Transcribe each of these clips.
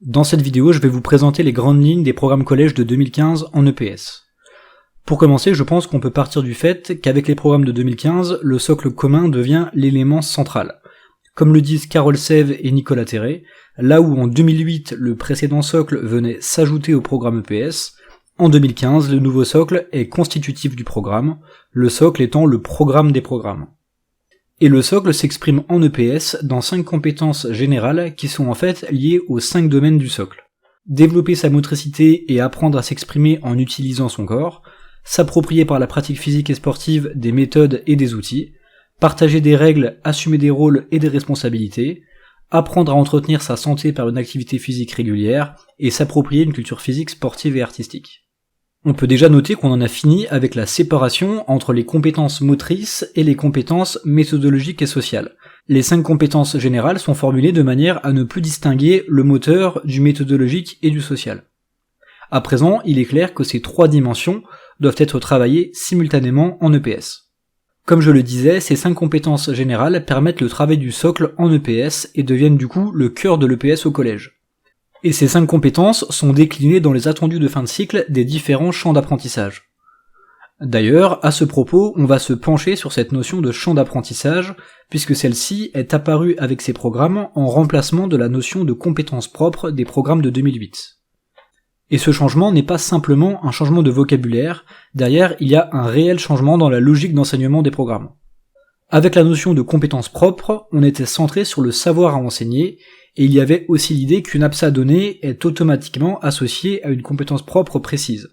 Dans cette vidéo, je vais vous présenter les grandes lignes des programmes collège de 2015 en EPS. Pour commencer, je pense qu'on peut partir du fait qu'avec les programmes de 2015, le socle commun devient l'élément central. Comme le disent Carole Sève et Nicolas Terré, là où en 2008 le précédent socle venait s'ajouter au programme EPS, en 2015 le nouveau socle est constitutif du programme, le socle étant le programme des programmes. Et le socle s'exprime en EPS dans 5 compétences générales qui sont en fait liées aux 5 domaines du socle. Développer sa motricité et apprendre à s'exprimer en utilisant son corps, s'approprier par la pratique physique et sportive des méthodes et des outils, partager des règles, assumer des rôles et des responsabilités, apprendre à entretenir sa santé par une activité physique régulière et s'approprier une culture physique sportive et artistique. On peut déjà noter qu'on en a fini avec la séparation entre les compétences motrices et les compétences méthodologiques et sociales. Les 5 compétences générales sont formulées de manière à ne plus distinguer le moteur du méthodologique et du social. À présent, il est clair que ces 3 dimensions doivent être travaillées simultanément en EPS. Comme je le disais, ces 5 compétences générales permettent le travail du socle en EPS et deviennent du coup le cœur de l'EPS au collège. Et ces 5 compétences sont déclinées dans les attendus de fin de cycle des différents champs d'apprentissage. D'ailleurs, à ce propos, on va se pencher sur cette notion de champ d'apprentissage, puisque celle-ci est apparue avec ces programmes en remplacement de la notion de compétences propres des programmes de 2008. Et ce changement n'est pas simplement un changement de vocabulaire, derrière il y a un réel changement dans la logique d'enseignement des programmes. Avec la notion de compétences propres, on était centré sur le savoir à enseigner, et il y avait aussi l'idée qu'une APSA donnée est automatiquement associée à une compétence propre précise.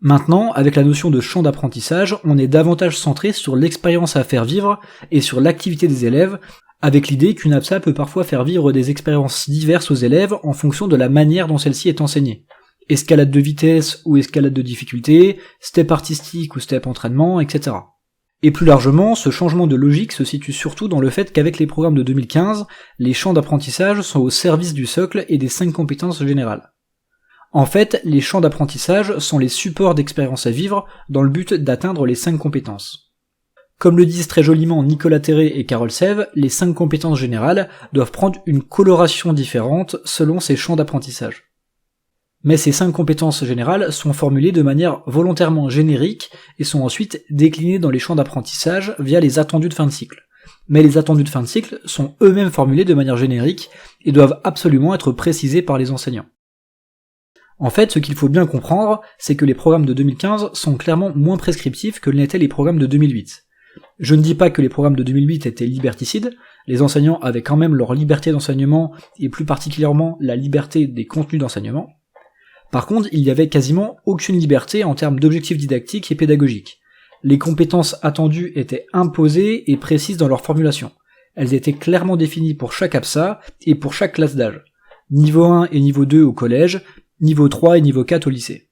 Maintenant, avec la notion de champ d'apprentissage, on est davantage centré sur l'expérience à faire vivre et sur l'activité des élèves, avec l'idée qu'une APSA peut parfois faire vivre des expériences diverses aux élèves en fonction de la manière dont celle-ci est enseignée. Escalade de vitesse ou escalade de difficulté, step artistique ou step entraînement, etc. Et plus largement, ce changement de logique se situe surtout dans le fait qu'avec les programmes de 2015, les champs d'apprentissage sont au service du socle et des 5 compétences générales. En fait, les champs d'apprentissage sont les supports d'expérience à vivre dans le but d'atteindre les 5 compétences. Comme le disent très joliment Nicolas Terré et Carole Sève, les 5 compétences générales doivent prendre une coloration différente selon ces champs d'apprentissage. Mais ces 5 compétences générales sont formulées de manière volontairement générique et sont ensuite déclinées dans les champs d'apprentissage via les attendus de fin de cycle. Mais les attendus de fin de cycle sont eux-mêmes formulés de manière générique et doivent absolument être précisés par les enseignants. En fait, ce qu'il faut bien comprendre, c'est que les programmes de 2015 sont clairement moins prescriptifs que l'étaient les programmes de 2008. Je ne dis pas que les programmes de 2008 étaient liberticides, les enseignants avaient quand même leur liberté d'enseignement et plus particulièrement la liberté des contenus d'enseignement. Par contre, il y avait quasiment aucune liberté en termes d'objectifs didactiques et pédagogiques. Les compétences attendues étaient imposées et précises dans leur formulation. Elles étaient clairement définies pour chaque APSA et pour chaque classe d'âge. Niveau 1 et niveau 2 au collège, niveau 3 et niveau 4 au lycée.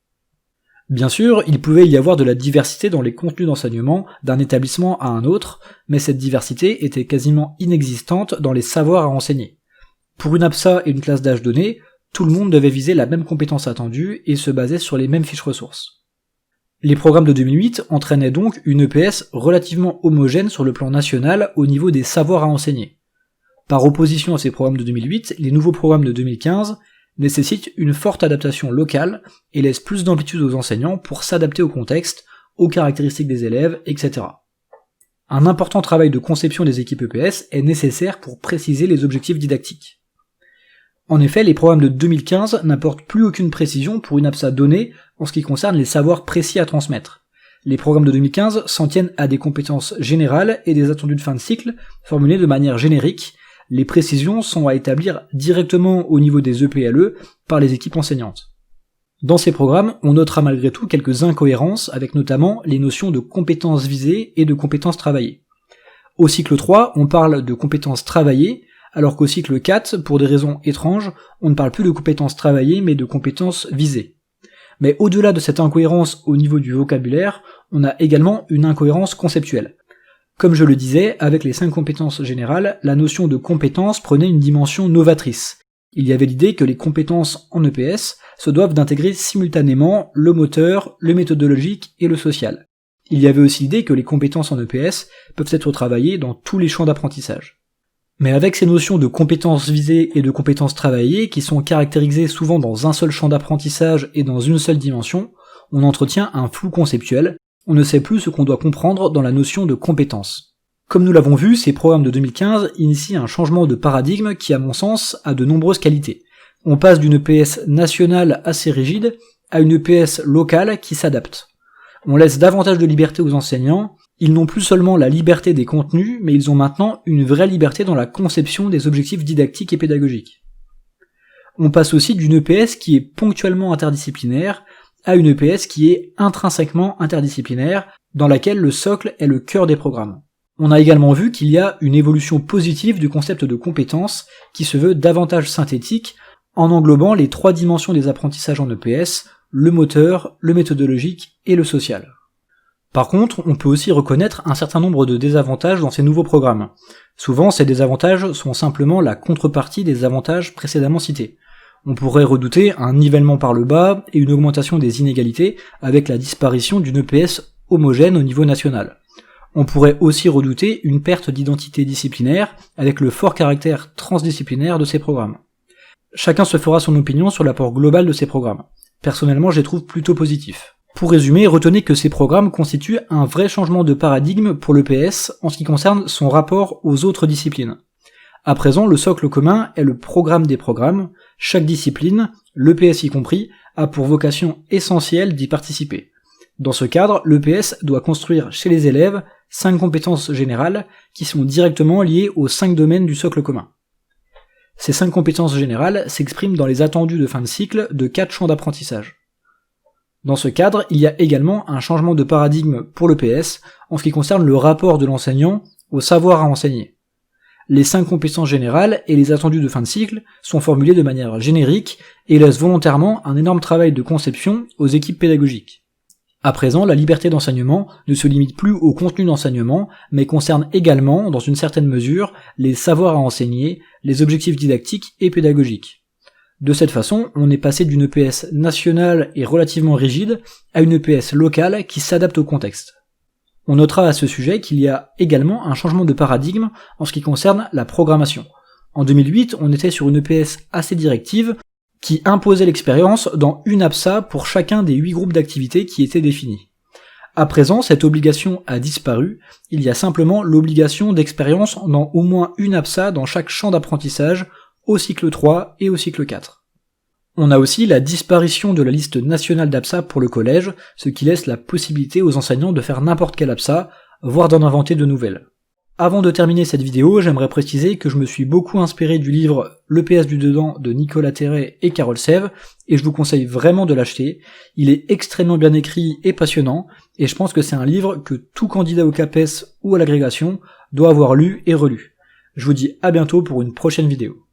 Bien sûr, il pouvait y avoir de la diversité dans les contenus d'enseignement d'un établissement à un autre, mais cette diversité était quasiment inexistante dans les savoirs à enseigner. Pour une APSA et une classe d'âge donnée, tout le monde devait viser la même compétence attendue et se basait sur les mêmes fiches ressources. Les programmes de 2008 entraînaient donc une EPS relativement homogène sur le plan national au niveau des savoirs à enseigner. Par opposition à ces programmes de 2008, les nouveaux programmes de 2015 nécessitent une forte adaptation locale et laissent plus d'amplitude aux enseignants pour s'adapter au contexte, aux caractéristiques des élèves, etc. Un important travail de conception des équipes EPS est nécessaire pour préciser les objectifs didactiques. En effet, les programmes de 2015 n'apportent plus aucune précision pour une APSA donnée en ce qui concerne les savoirs précis à transmettre. Les programmes de 2015 s'en tiennent à des compétences générales et des attendus de fin de cycle formulés de manière générique. Les précisions sont à établir directement au niveau des EPLE par les équipes enseignantes. Dans ces programmes, on notera malgré tout quelques incohérences avec notamment les notions de compétences visées et de compétences travaillées. Au cycle 3, on parle de compétences travaillées, alors qu'au cycle 4, pour des raisons étranges, on ne parle plus de compétences travaillées mais de compétences visées. Mais au-delà de cette incohérence au niveau du vocabulaire, on a également une incohérence conceptuelle. Comme je le disais, avec les 5 compétences générales, la notion de compétence prenait une dimension novatrice. Il y avait l'idée que les compétences en EPS se doivent d'intégrer simultanément le moteur, le méthodologique et le social. Il y avait aussi l'idée que les compétences en EPS peuvent être travaillées dans tous les champs d'apprentissage. Mais avec ces notions de compétences visées et de compétences travaillées, qui sont caractérisées souvent dans un seul champ d'apprentissage et dans une seule dimension, on entretient un flou conceptuel, on ne sait plus ce qu'on doit comprendre dans la notion de compétence. Comme nous l'avons vu, ces programmes de 2015 initient un changement de paradigme qui, à mon sens, a de nombreuses qualités. On passe d'une EPS nationale assez rigide à une EPS locale qui s'adapte. On laisse davantage de liberté aux enseignants, ils n'ont plus seulement la liberté des contenus, mais ils ont maintenant une vraie liberté dans la conception des objectifs didactiques et pédagogiques. On passe aussi d'une EPS qui est ponctuellement interdisciplinaire à une EPS qui est intrinsèquement interdisciplinaire, dans laquelle le socle est le cœur des programmes. On a également vu qu'il y a une évolution positive du concept de compétence qui se veut davantage synthétique en englobant les 3 dimensions des apprentissages en EPS, le moteur, le méthodologique et le social. Par contre, on peut aussi reconnaître un certain nombre de désavantages dans ces nouveaux programmes. Souvent, ces désavantages sont simplement la contrepartie des avantages précédemment cités. On pourrait redouter un nivellement par le bas et une augmentation des inégalités avec la disparition d'une EPS homogène au niveau national. On pourrait aussi redouter une perte d'identité disciplinaire avec le fort caractère transdisciplinaire de ces programmes. Chacun se fera son opinion sur l'apport global de ces programmes. Personnellement, je les trouve plutôt positifs. Pour résumer, retenez que ces programmes constituent un vrai changement de paradigme pour l'EPS en ce qui concerne son rapport aux autres disciplines. À présent, le socle commun est le programme des programmes. Chaque discipline, l'EPS y compris, a pour vocation essentielle d'y participer. Dans ce cadre, l'EPS doit construire chez les élèves 5 compétences générales qui sont directement liées aux 5 domaines du socle commun. Ces 5 compétences générales s'expriment dans les attendus de fin de cycle de 4 champs d'apprentissage. Dans ce cadre, il y a également un changement de paradigme pour l'EPS en ce qui concerne le rapport de l'enseignant au savoir à enseigner. Les 5 compétences générales et les attendus de fin de cycle sont formulés de manière générique et laissent volontairement un énorme travail de conception aux équipes pédagogiques. À présent, la liberté d'enseignement ne se limite plus au contenu d'enseignement, mais concerne également, dans une certaine mesure, les savoirs à enseigner, les objectifs didactiques et pédagogiques. De cette façon, on est passé d'une EPS nationale et relativement rigide à une EPS locale qui s'adapte au contexte. On notera à ce sujet qu'il y a également un changement de paradigme en ce qui concerne la programmation. En 2008, on était sur une EPS assez directive qui imposait l'expérience dans une APSA pour chacun des 8 groupes d'activités qui étaient définis. À présent, cette obligation a disparu, il y a simplement l'obligation d'expérience dans au moins une APSA dans chaque champ d'apprentissage, au cycle 3 et au cycle 4. On a aussi la disparition de la liste nationale d'APSA pour le collège, ce qui laisse la possibilité aux enseignants de faire n'importe quelle APSA, voire d'en inventer de nouvelles. Avant de terminer cette vidéo, j'aimerais préciser que je me suis beaucoup inspiré du livre L'EPS du dedans de Nicolas Terret et Carole Sève, et je vous conseille vraiment de l'acheter. Il est extrêmement bien écrit et passionnant, et je pense que c'est un livre que tout candidat au CAPES ou à l'agrégation doit avoir lu et relu. Je vous dis à bientôt pour une prochaine vidéo.